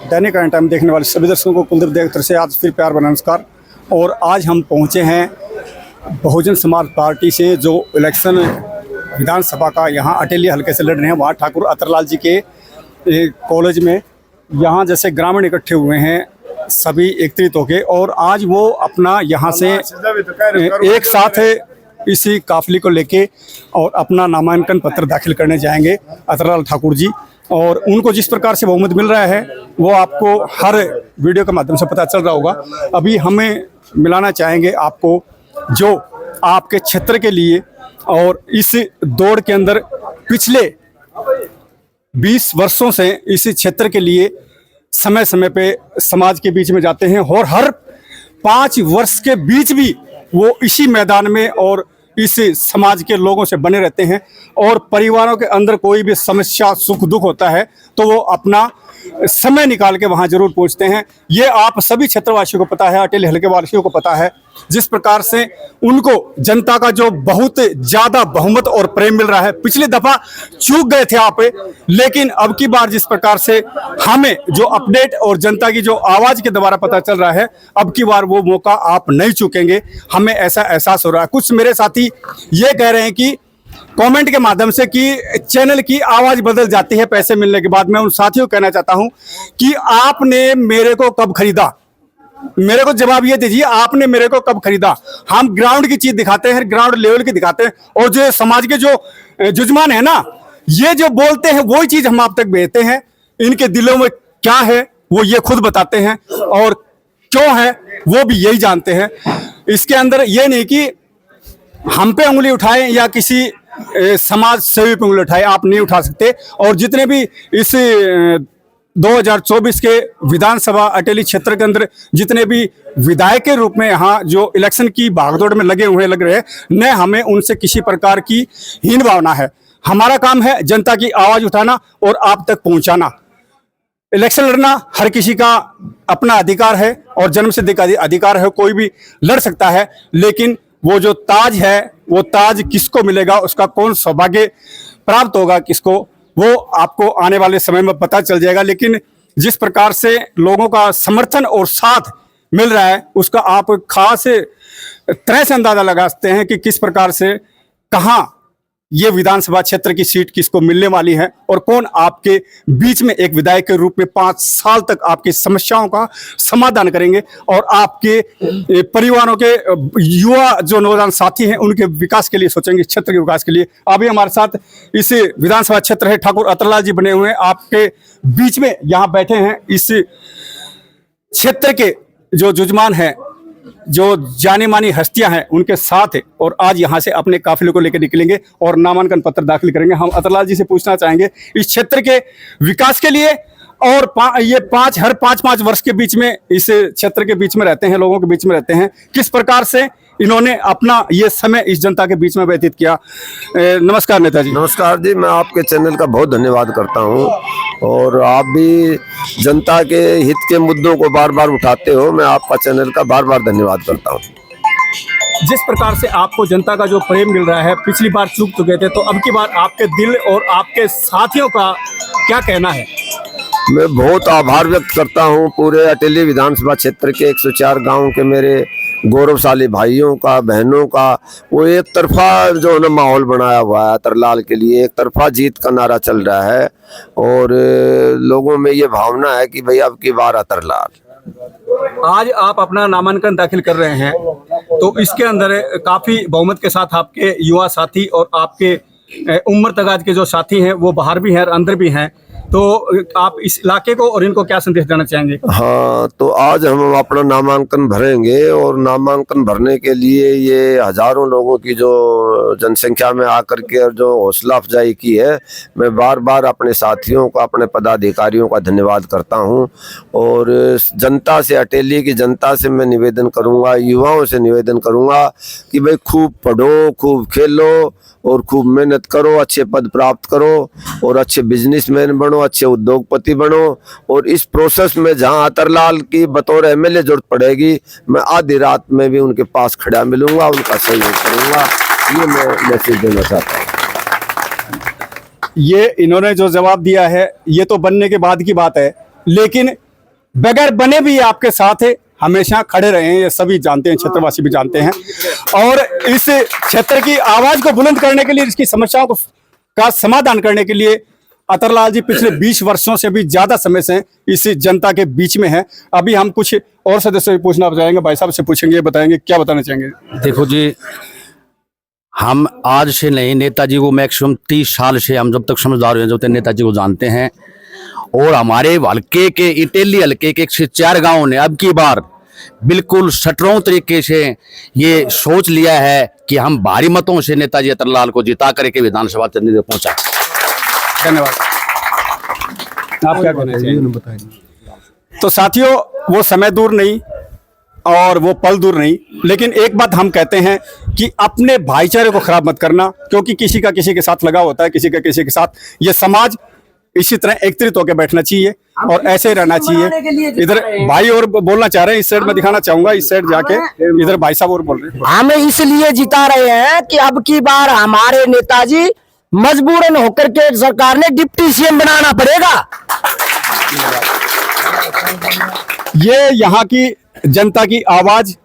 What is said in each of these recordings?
दैनिक time देखने वाले सभी दर्शकों को कुलदीप देव तरफ से आज फिर प्यार भरा नमस्कार। और आज हम पहुंचे हैं बहुजन समाज पार्टी से जो इलेक्शन विधानसभा का यहाँ अटेली हल्के से लड़ रहे हैं, वहाँ ठाकुर अतरलाल जी के कॉलेज में। यहाँ जैसे ग्रामीण इकट्ठे हुए हैं सभी एकत्रित होके, और आज वो अपना यहाँ से एक साथ इसी काफिले को लेके और अपना नामांकन पत्र दाखिल करने जाएंगे अतरलाल ठाकुर जी। और उनको जिस प्रकार से बहुमत मिल रहा है वो आपको हर वीडियो के माध्यम से पता चल रहा होगा। अभी हमें मिलाना चाहेंगे आपको जो आपके क्षेत्र के लिए और इस दौड़ के अंदर पिछले 20 वर्षों से इस क्षेत्र के लिए समय समय पे समाज के बीच में जाते हैं, और हर 5 वर्ष के बीच भी वो इसी मैदान में और इस समाज के लोगों से बने रहते हैं। और परिवारों के अंदर कोई भी समस्या सुख दुख होता है तो वो अपना समय निकाल के वहाँ जरूर पहुँचते हैं। ये आप सभी क्षेत्रवासियों को पता है, अटेली हल्के वासियों को पता है जिस प्रकार से उनको जनता का जो बहुत ज़्यादा बहुमत और प्रेम मिल रहा है। पिछली दफ़ा चूक गए थे आप, लेकिन अब की बार जिस प्रकार से हमें जो अपडेट और जनता की जो आवाज़ के द्वारा पता चल रहा है, अब की बार वो मौका आप नहीं चूकेंगे, हमें ऐसा एहसास हो रहा है। कुछ मेरे साथी ये कह रहे हैं कि कमेंट के माध्यम से कि चैनल की आवाज़ बदल जाती है पैसे मिलने के बाद। मैं उन साथियों को कहना चाहता हूं कि आपने मेरे को कब खरीदा, मेरे को जवाब ये दीजिए, आपने मेरे को कब खरीदा। हम ग्राउंड की चीज दिखाते हैं, ग्राउंड लेवल की दिखाते हैं, और जो समाज के जो जुजमान है ना, ये जो बोलते हैं वही चीज हम आप तक भेजते हैं। इनके दिलों में क्या है वो ये खुद बताते हैं, और क्यों है वो भी यही जानते हैं। इसके अंदर ये नहीं कि हम पे उंगली उठाएं या किसी समाज सेवी पे उंगली उठाएं, आप नहीं उठा सकते। और जितने भी इस 2024 के विधानसभा अटेली क्षेत्र के अंदर जितने भी विधायक के रूप में यहाँ जो इलेक्शन की भागदौड़ में लग रहे हैं, न हमें उनसे किसी प्रकार की हीन भावना है। हमारा काम है जनता की आवाज़ उठाना और आप तक पहुँचाना। इलेक्शन लड़ना हर किसी का अपना अधिकार है और जन्मसिद्ध अधिकार है, कोई भी लड़ सकता है। लेकिन वो जो ताज है वो ताज किसको मिलेगा, उसका कौन सौभाग्य प्राप्त होगा किसको, वो आपको आने वाले समय में पता चल जाएगा। लेकिन जिस प्रकार से लोगों का समर्थन और साथ मिल रहा है उसका आप खास तरह से अंदाजा लगा सकते हैं कि किस प्रकार से कहाँ ये विधानसभा क्षेत्र की सीट किसको मिलने वाली है, और कौन आपके बीच में एक विधायक के रूप में 5 साल तक आपकी समस्याओं का समाधान करेंगे और आपके परिवारों के युवा जो नौजवान साथी हैं उनके विकास के लिए सोचेंगे, क्षेत्र के विकास के लिए। अभी हमारे साथ इस विधानसभा क्षेत्र है ठाकुर अतरलाल जी बने हुए हैं, आपके बीच में यहाँ बैठे हैं। इस क्षेत्र के जो जुजमान हैं, जो जाने मानी हस्तियां हैं, उनके साथ है, और आज यहां से अपने काफिले को लेकर निकलेंगे और नामांकन पत्र दाखिल करेंगे। हम अतरलाल जी से पूछना चाहेंगे इस क्षेत्र के विकास के लिए, और ये हर 5-5 वर्ष के बीच में इस क्षेत्र के बीच में रहते हैं, लोगों के बीच में रहते हैं, किस प्रकार से इन्होंने अपना ये समय इस जनता के बीच में व्यतीत किया। नमस्कार नेताजी। नमस्कार जी, मैं आपके चैनल का बहुत धन्यवाद करता हूं, और आप भी जनता के हित के मुद्दों को बार बार उठाते हो। मैं आपका चैनल का बार बार धन्यवाद करता हूं। जिस प्रकार से आपको जनता का जो प्रेम मिल रहा है, पिछली बार चूक चुके थे तो अब की बार आपके दिल और आपके साथियों का क्या कहना है? मैं बहुत आभार व्यक्त करता हूं पूरे अटेली विधानसभा क्षेत्र के 104 गाँव के मेरे गौरवशाली भाइयों का, बहनों का। वो एक तरफा जो है ना माहौल बनाया हुआ है अतरलाल के लिए, एक तरफा जीत का नारा चल रहा है, और लोगों में ये भावना है कि भाई अब की बार अतरलाल। आज आप अपना नामांकन दाखिल कर रहे हैं तो इसके अंदर काफी बहुमत के साथ आपके युवा साथी और आपके उम्र तगाद के जो साथी हैं वो बाहर भी हैं और अंदर भी हैं, तो आप इस इलाके को और इनको क्या संदेश देना चाहेंगे? हाँ, तो आज हम अपना नामांकन भरेंगे, और नामांकन भरने के लिए ये हजारों लोगों की जो जनसंख्या में आकर के और जो हौसला अफजाई की है, मैं बार बार अपने साथियों का, अपने पदाधिकारियों का धन्यवाद करता हूं। और जनता से, अटेली की जनता से मैं निवेदन करूंगा, युवाओं से निवेदन करूंगा कि भाई खूब पढ़ो, खूब खेलो और खूब मेहनत करो, अच्छे पद प्राप्त करो और अच्छे बिजनेसमैन बनो, अच्छे उद्योगपति बनो। और इस प्रोसेस में जहां अतरलाल की बतौर एमएलए जरूरत पड़ेगी, मैं आधी रात में भी उनके पास खड़ा मिलूंगा, उनका सहयोग करूंगा। ये मैं मैसेज देना चाहता हूँ। ये इन्होंने जो जवाब दिया है ये तो बनने के बाद की बात है, लेकिन बगैर बने भी आपके साथ हमेशा खड़े रहे हैं, ये सभी जानते हैं, क्षेत्रवासी भी जानते हैं। और इस क्षेत्र की आवाज को बुलंद करने के लिए, इसकी समस्याओं को का समाधान करने के लिए अतरलाल जी पिछले 20 वर्षों से भी ज्यादा समय से इस जनता के बीच में है। अभी हम कुछ और सदस्य भी पूछना चाहेंगे, भाई साहब से पूछेंगे, बताएंगे क्या बताना चाहेंगे। देखो जी, हम आज से नहीं, नेताजी को मैक्सिमम 30 साल से हम जब तक समझदार हुए जब तक नेताजी को जानते हैं। और हमारे हल्के के इटेली हल्के के 104 गांव ने अब की बार बिल्कुल सटरों तरीके से ये सोच लिया है कि हम भारी मतों से नेताजी अतरलाल को जिता करके विधानसभा चुनाव में पहुंचा। धन्यवाद। आप क्या कहना चाहिए? तो साथियों, वो समय दूर नहीं और वो पल दूर नहीं, लेकिन एक बात हम कहते हैं कि अपने भाईचारे को खराब मत करना, क्योंकि किसी का किसी के साथ लगाव होता है, किसी का किसी के साथ। ये समाज इसी तरह एकत्रित होकर बैठना चाहिए और ऐसे ही रहना चाहिए। इधर भाई और बोलना चाह रहे हैं, इस साइड में दिखाना चाहूंगा, इस साइड जाके इधर भाई साहब और बोल रहे हैं। हम इसलिए जिता रहे हैं कि अब की बार हमारे नेताजी मजबूरन होकर के सरकार ने डिप्टी सीएम बनाना पड़ेगा। ये यहाँ की जनता की आवाज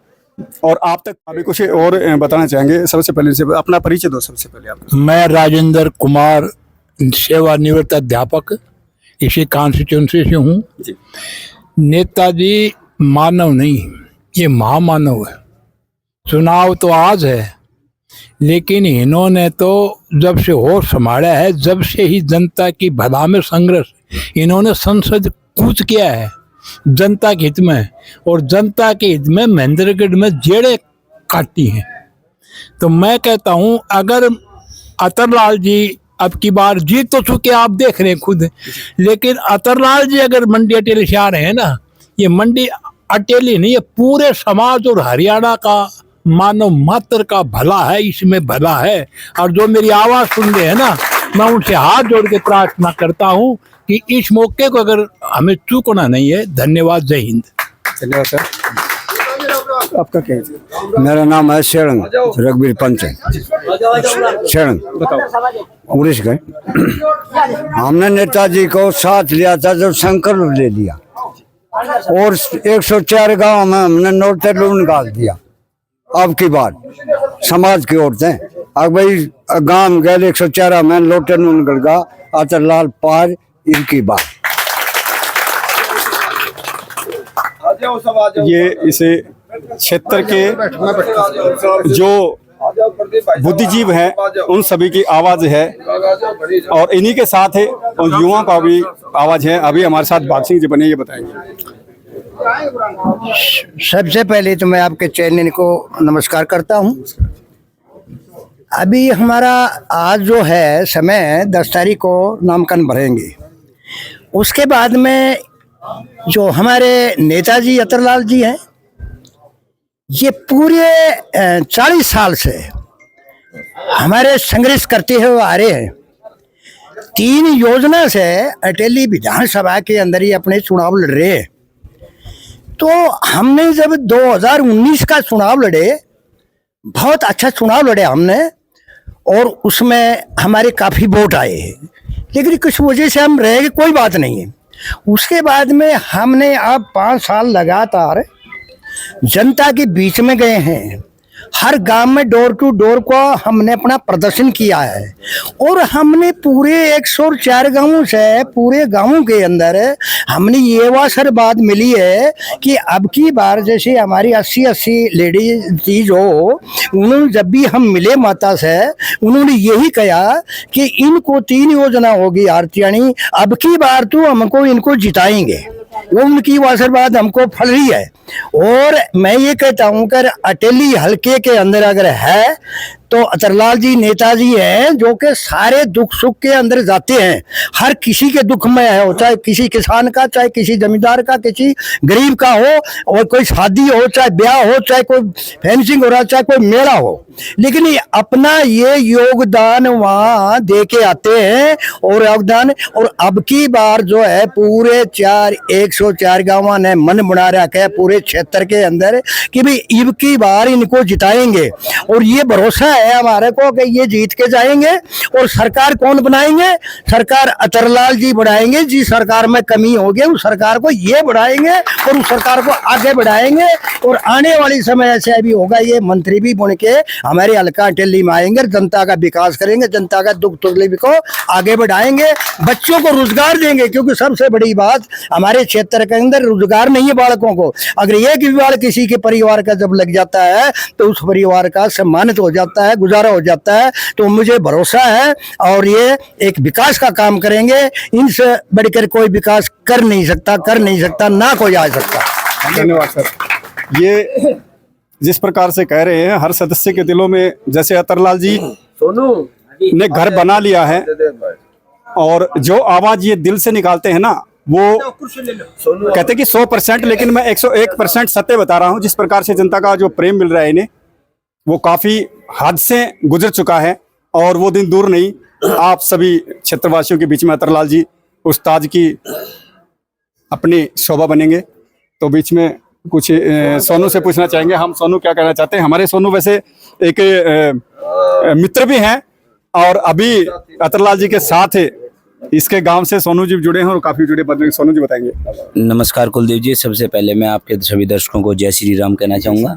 और आप तक अभी कुछ और बताना चाहेंगे। सबसे पहले से अपना परिचय दो। सबसे पहले आप। मैं राजेंद्र कुमार, सेवानिवृत्त अध्यापक, इसी कॉन्स्टिट्यूंसी से हूँ। नेताजी मानव नहीं, ये महामानव है। चुनाव तो आज है, लेकिन इन्होंने तो जब से होश संभाला है, जब से ही जनता की भला में संघर्ष, इन्होंने संसद कूच किया है जनता के हित में, और जनता के हित में महेंद्रगढ़ में जेड़े काटी हैं। तो मैं कहता हूं, अगर अतरलाल जी अब की बार जीत तो चुके, आप देख रहे हैं खुद, लेकिन अतरलाल जी अगर मंडी अटेली से आ रहे हैं ना, ये मंडी अटेली नहीं, ये पूरे समाज और हरियाणा का मानव मात्र का भला है, इसमें भला है। और जो मेरी आवाज सुन रहे हैं ना, मैं उनसे हाथ जोड़ के प्रार्थना करता हूं कि इस मौके को अगर हमें चूकना नहीं है। धन्यवाद। जय हिंद। धन्यवाद सर। आपका क्या है? मेरा नाम है शेरंग रघुवीर पंच है। शेरंग उड़ीस गए। हमने नेताजी को साथ लिया था जब संकल्प ले लिया, और 104 गांव में हमने नोट निकाल दिया। अब की बात समाज की ओर से अब भाई गांव गए 104 में लोटे निकल गया, अतरलाल पार इनकी बात। ये इसे क्षेत्र के जो बुद्धिजीव हैं उन सभी की आवाज है, और इन्हीं के साथ है और युवाओं का भी आवाज है। अभी हमारे साथ बाग सिंह जी बने, ये बताएंगे। सबसे पहले तो मैं आपके चैनल को नमस्कार करता हूं। अभी हमारा आज जो है समय 10 तारीख को नामांकन भरेंगे। उसके बाद में जो हमारे नेताजी अतरलाल जी हैं, ये पूरे 40 साल से हमारे संघर्ष करते हुए आ रहे हैं। 3 योजना से अटेली विधानसभा के अंदर ही अपने चुनाव लड़ रहे हैं। तो हमने जब 2019 का चुनाव लड़े, बहुत अच्छा चुनाव लड़े हमने, और उसमें हमारे काफ़ी वोट आए हैं, लेकिन कुछ वजह से हम रह गए, कोई बात नहीं है। उसके बाद में हमने अब 5 साल लगातार जनता के बीच में गए हैं। हर गांव में डोर टू डोर को हमने अपना प्रदर्शन किया है, और हमने पूरे 104 गांवों से पूरे गांवों के अंदर हमने ये वासर बात मिली है कि अब की बार जैसे हमारी 80 लेडीज थी, जो उन्होंने जब भी हम मिले माता से, उन्होंने यही कहा कि इनको 3 योजना होगी आरतियाणी, अब की बार तो हमको इनको जिताएंगे। वो उनकी आशीर्वाद हमको फल रही है। और मैं ये कहता हूँ कि अटेली हल्के के अंदर अगर है तो अतरलाल जी नेताजी हैं, जो कि सारे दुख सुख के अंदर जाते हैं, हर किसी के दुख में है, चाहे किसी किसान का, चाहे किसी जमींदार का, किसी गरीब का हो, और कोई शादी हो, चाहे ब्याह हो, चाहे कोई फेंसिंग हो रहा, चाहे कोई मेला हो, लेकिन ये अपना ये योगदान वहाँ दे के आते हैं। और योगदान, और अब की बार जो है पूरे 104 गाँव ने मन बना रखा है पूरे क्षेत्र के अंदर कि भाई अब की बार इनको जिताएंगे, और ये भरोसा है है हमारे को कि ये जीत के जाएंगे। और सरकार कौन बनाएंगे? सरकार अतरलाल जी बढ़ाएंगे। जिस सरकार में कमी होगी उस सरकार को ये बढ़ाएंगे और उस सरकार को आगे बढ़ाएंगे। और आने वाली समय ऐसे भी होगा, ये मंत्री भी बन के हमारे हल्का अटेली में आएंगे, जनता का विकास करेंगे, जनता का दुख तकलीफ को आगे बढ़ाएंगे, बच्चों को रोजगार देंगे। क्योंकि सबसे बड़ी बात हमारे क्षेत्र के अंदर रोजगार नहीं है बालकों को। अगर एक भी बाल किसी के परिवार का जब लग जाता है तो उस परिवार का सम्मानित हो जाता है, गुजारा हो जाता है। तो मुझे भरोसा है और ये एक विकास का काम करेंगे। इनसे बढ़कर कोई विकास कर नहीं सकता, ना कोई आ सकता। धन्यवाद सर। ये जिस प्रकार से कह रहे हैं, हर सदस्य के दिलों में, जैसे अतरलाल जी ने घर बना लिया है और जो आवाज ये दिल से निकालते हैं ना, वो कहते हैं कि 100%, लेकिन मैं 101% सत्य बता रहा हूं। जिस प्रकार से जनता का जो प्रेम मिल रहा है इन्हें, वो काफी हद से गुजर चुका है और वो दिन दूर नहीं। आप सभी क्षेत्रवासियों के बीच में अतरलाल जी उस्ताद की अपनी शोभा बनेंगे। तो बीच में कुछ सोनू से पूछना चाहेंगे हम। सोनू क्या कहना चाहते हैं? हमारे सोनू वैसे एक मित्र भी हैं और अभी अतरलाल जी के साथ इसके गांव से सोनू जी जुड़े हैं और काफी जुड़े बन रहे हैं। सोनू जी बताएंगे। नमस्कार कुलदीप जी, सबसे पहले मैं आपके सभी दर्शकों को जय श्री राम कहना चाहूँगा।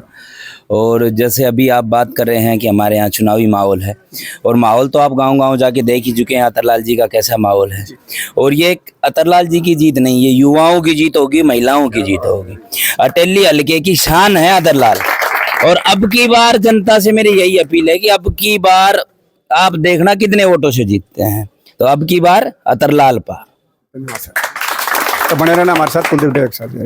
और जैसे अभी आप बात कर रहे हैं कि हमारे यहाँ चुनावी माहौल है, और माहौल तो आप गांव-गांव जाके देख ही चुके हैं अतरलाल जी का कैसा माहौल है। और ये अतरलाल जी की जीत नहीं, ये युवाओं की जीत होगी, महिलाओं की जीत होगी। अटेली हल्के की शान है अतरलाल। और अब की बार जनता से मेरी यही अपील है कि अब की बार आप देखना कितने वोटों से जीतते हैं। तो अब की बार अतरलाल पार। धन्यवाद सर। तो बने रहना हमारे साथ कुलदीप डेविड साहब।